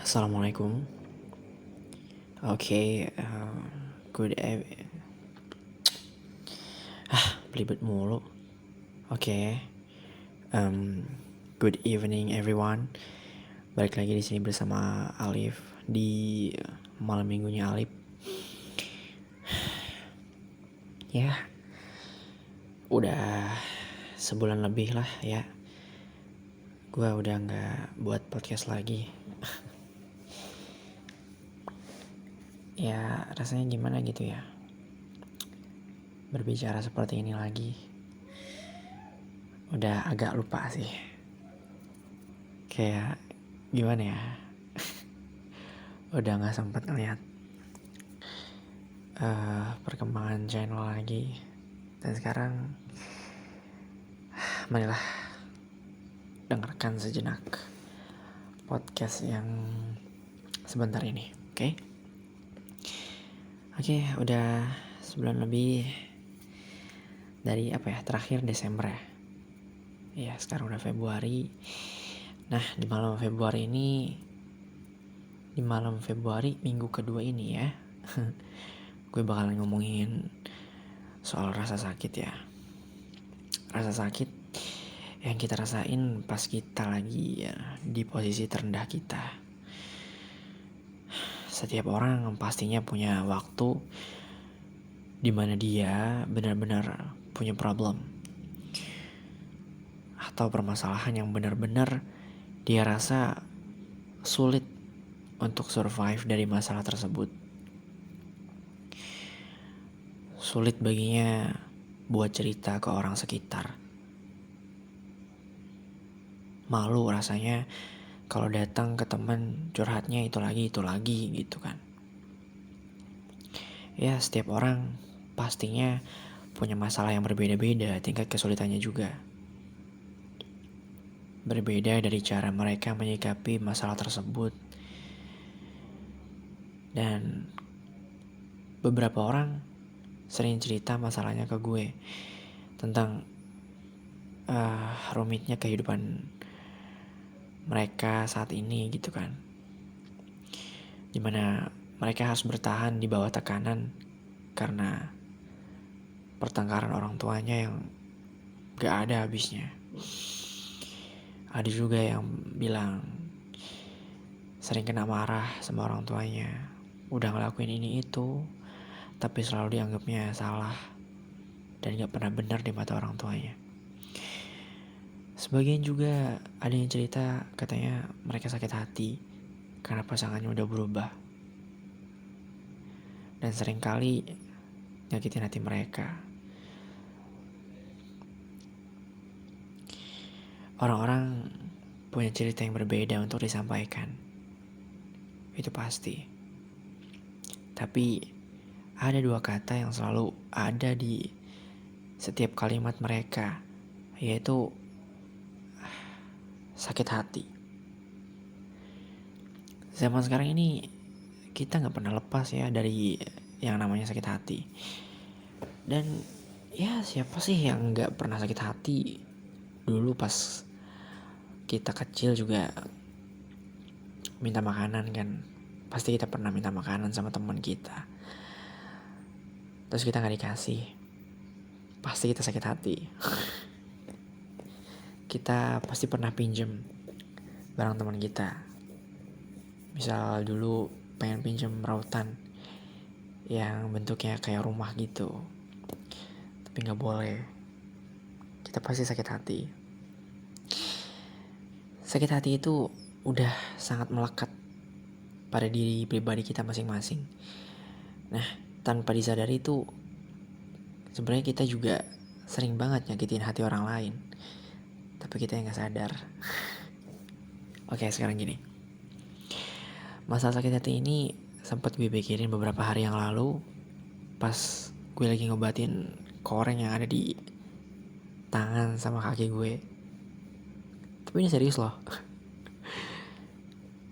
Assalamualaikum. Oke, good evening. Belibet mulu. Oke, good evening everyone. Balik lagi di sini bersama Alif di malam minggunya Alif. Ya, udah sebulan lebih lah ya. Gua udah nggak buat podcast lagi. Ya, rasanya gimana gitu ya. Berbicara seperti ini lagi. Udah agak lupa sih. Kayak gimana ya? Udah nggak sempat ngeliat perkembangan channel lagi. Dan sekarang marilah dengarkan sejenak podcast yang sebentar ini. Oke, udah sebulan lebih dari terakhir Desember ya. Ya, sekarang udah Februari. Nah, di malam Februari minggu kedua ini ya, gue bakalan ngomongin soal rasa sakit ya. Rasa sakit yang kita rasain pas kita lagi ya, di posisi terendah kita. Setiap orang pastinya punya waktu di mana dia benar-benar punya problem atau permasalahan yang benar-benar dia rasa sulit untuk survive dari masalah tersebut. Sulit baginya buat cerita ke orang sekitar. Malu rasanya kalau datang ke teman curhatnya itu lagi gitu kan. Ya, setiap orang pastinya punya masalah yang berbeda-beda, tingkat kesulitannya juga. Berbeda dari cara mereka menyikapi masalah tersebut. Dan beberapa orang sering cerita masalahnya ke gue tentang rumitnya kehidupan mereka saat ini gitu kan. Dimana mereka harus bertahan di bawah tekanan karena pertengkaran orang tuanya yang gak ada habisnya. Ada juga yang bilang sering kena marah sama orang tuanya, udah ngelakuin ini itu, tapi selalu dianggapnya salah dan gak pernah benar di mata orang tuanya. Sebagian juga ada yang cerita katanya mereka sakit hati karena pasangannya udah berubah. Dan seringkali nyakitin hati mereka. Orang-orang punya cerita yang berbeda untuk disampaikan. Itu pasti. Tapi ada dua kata yang selalu ada di setiap kalimat mereka, yaitu sakit hati. Zaman sekarang ini kita gak pernah lepas ya dari yang namanya sakit hati. Dan ya siapa sih yang gak pernah sakit hati. Dulu pas kita kecil juga minta makanan kan. Pasti kita pernah minta makanan sama teman kita, terus kita gak dikasih. Pasti kita sakit hati. Kita pasti pernah pinjem barang teman kita. Misal dulu pengen pinjem rautan yang bentuknya kayak rumah gitu, tapi gak boleh. Kita pasti sakit hati. Sakit hati itu udah sangat melekat pada diri pribadi kita masing-masing. Nah, tanpa disadari itu sebenarnya kita juga sering banget nyakitin hati orang lain, tapi kita yang gak sadar. Oke, sekarang gini. Masalah sakit hati ini sempat gue pikirin beberapa hari yang lalu pas gue lagi ngobatin koreng yang ada di tangan sama kaki gue. Tapi ini serius loh.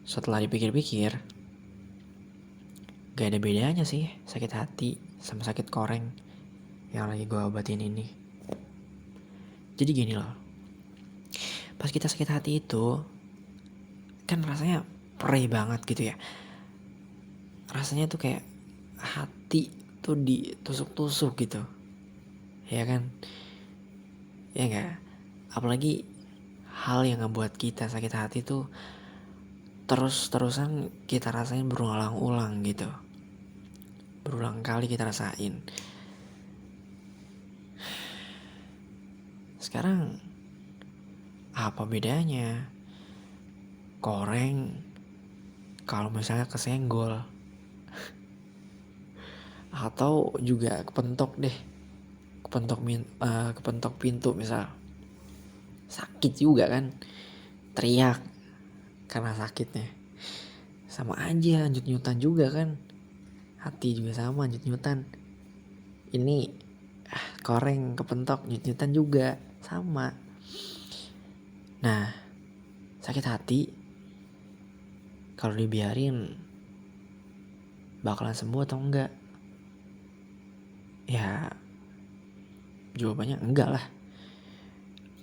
Setelah dipikir-pikir, gak ada bedanya sih sakit hati sama sakit koreng yang lagi gue obatin ini. Jadi gini loh, pas kita sakit hati itu kan rasanya perih banget gitu ya. Rasanya tuh kayak hati tuh ditusuk-tusuk gitu. Ya kan? Ya enggak? Apalagi hal yang ngebuat kita sakit hati tuh terus-terusan kita rasain berulang-ulang gitu. Berulang kali kita rasain. Sekarang apa bedanya koreng kalau misalnya kesenggol, atau juga kepentok deh, kepentok pintu misal, sakit juga kan, teriak karena sakitnya. Sama aja nyut-nyutan juga kan, hati juga sama nyut-nyutan. Ini koreng kepentok nyut-nyutan juga sama. Nah, sakit hati kalau dibiarin bakalan sembuh atau enggak? Ya jawabannya enggak lah.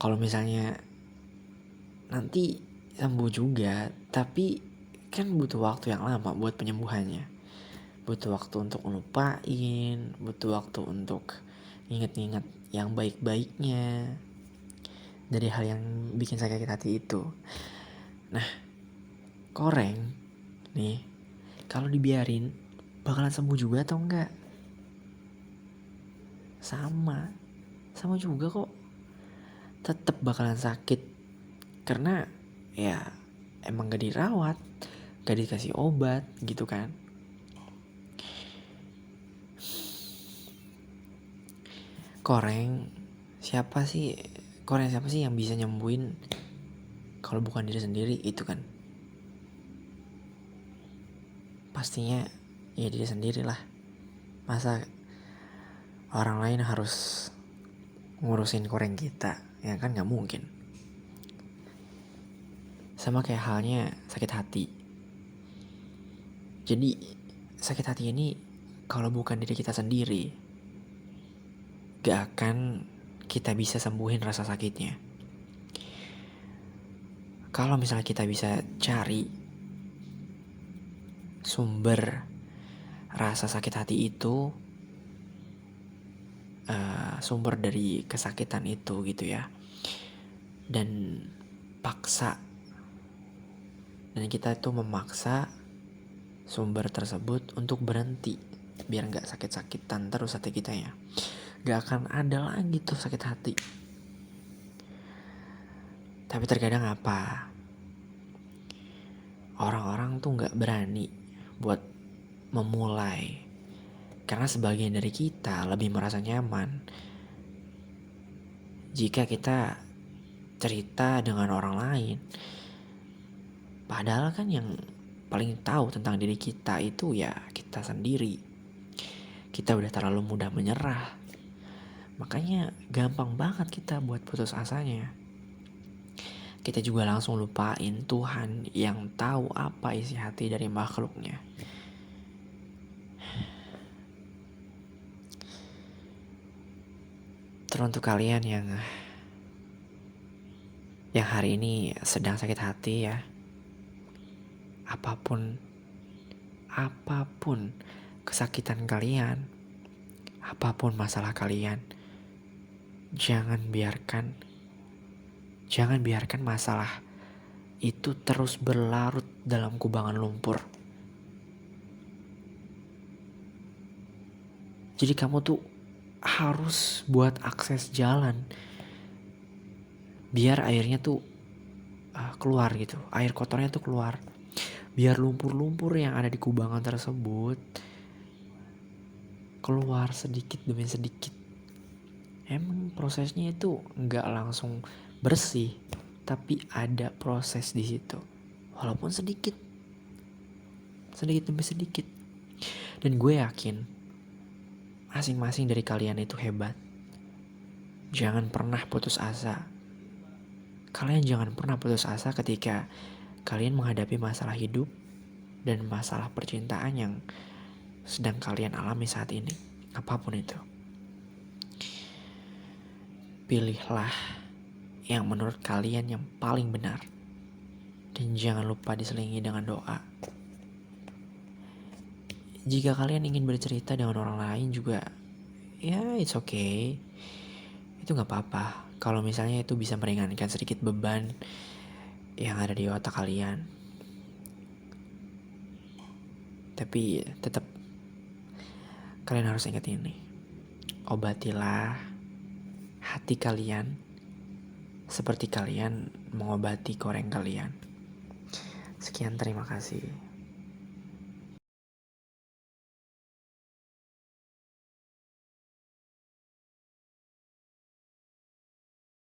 Kalau misalnya nanti sembuh juga, tapi kan butuh waktu yang lama buat penyembuhannya. Butuh waktu untuk ngelupain, butuh waktu untuk inget-inget yang baik-baiknya dari hal yang bikin sakit hati itu. Nah, koreng nih, kalau dibiarin bakalan sembuh juga atau enggak? Sama juga kok. Tetep bakalan sakit karena ya emang gak dirawat, gak dikasih obat gitu kan. Koreng siapa sih yang bisa nyembuhin kalau bukan diri sendiri itu kan? Pastinya ya diri sendiri lah. Masa orang lain harus ngurusin koreng kita? Ya kan gak mungkin. Sama kayak halnya sakit hati. Jadi sakit hati ini kalau bukan diri kita sendiri, gak akan kita bisa sembuhin rasa sakitnya. Kalau misalnya kita bisa cari sumber rasa sakit hati itu, sumber dari kesakitan itu gitu ya, dan kita itu memaksa sumber tersebut untuk berhenti biar gak sakit-sakitan terus hati kita ya, gak akan ada lagi tuh sakit hati. Tapi terkadang apa, orang-orang tuh gak berani buat memulai karena sebagian dari kita lebih merasa nyaman jika kita cerita dengan orang lain. Padahal kan yang paling tahu tentang diri kita itu ya kita sendiri. Kita udah terlalu mudah menyerah, makanya gampang banget kita buat putus asanya. Kita juga langsung lupain Tuhan yang tahu apa isi hati dari makhluknya. Teruntuk kalian yang hari ini sedang sakit hati ya, apapun kesakitan kalian, apapun masalah kalian, jangan biarkan masalah itu terus berlarut dalam kubangan lumpur. Jadi kamu tuh harus buat akses jalan biar airnya tuh keluar gitu, air kotornya tuh keluar, biar lumpur-lumpur yang ada di kubangan tersebut keluar sedikit demi sedikit. Emang prosesnya itu nggak langsung bersih, tapi ada proses di situ, walaupun sedikit demi sedikit. Dan gue yakin masing-masing dari kalian itu hebat. Jangan pernah putus asa. Kalian jangan pernah putus asa ketika kalian menghadapi masalah hidup dan masalah percintaan yang sedang kalian alami saat ini. Apapun itu, pilihlah yang menurut kalian yang paling benar. Dan jangan lupa diselingi dengan doa. Jika kalian ingin bercerita dengan orang lain juga, ya it's okay. Itu gak apa-apa. Kalau misalnya itu bisa meringankan sedikit beban yang ada di otak kalian. Tapi tetap kalian harus ingat ini. Obatilah hati kalian seperti kalian mengobati koreng kalian. Sekian, terima kasih.